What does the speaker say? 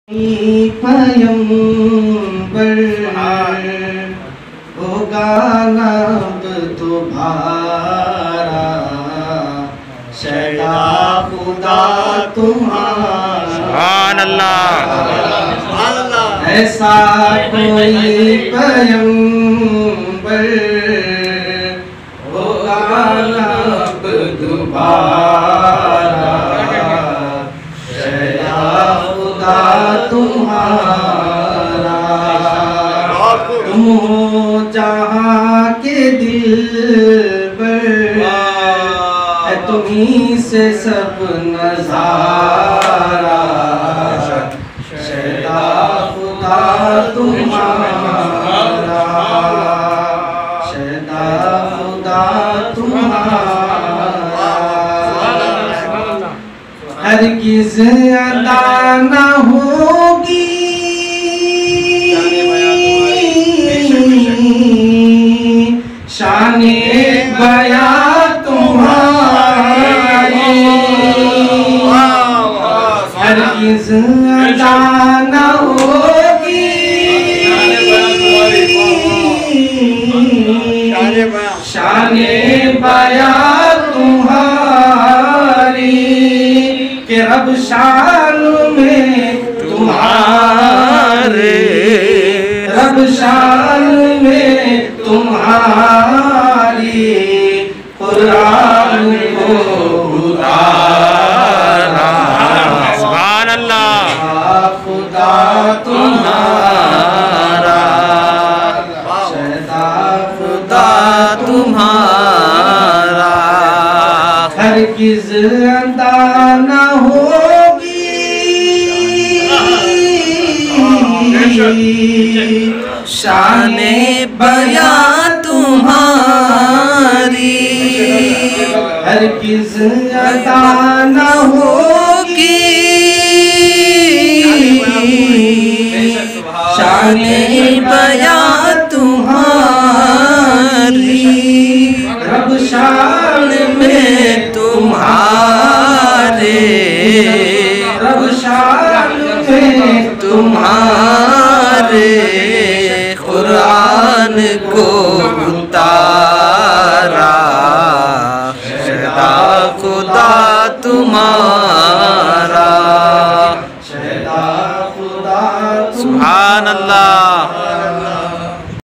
پیمبر ہوگا نب تمہارا شیدا خدا تمہارا سبحان اللہ ایسا کوئی پیمبر ہوگا نب تمہارا تمہارا تم ہو جہاں کے دلبر ہے تمہیں سے سب نظارہ شیدا خدا تمہارا شیدا خدا تمہارا ہرگز ادا نہ ہوگی شان بیاں تمہاری ہرگز ادا نہ ہوگی شان بیاں تمہاری کہ رب شان میں تمہارے رب شان میں تمہاری قرآن کو اتارا سبحان اللہ خدا تمہارا شیدا خدا تمہارا ہرگز ادا نہ ہوگی شان بیاں تمہاری ہرگز ادا نہ ہوگی شان بیاں تمہاری رب شان میں تمہارے رب شان میں تمہارے قرآن کو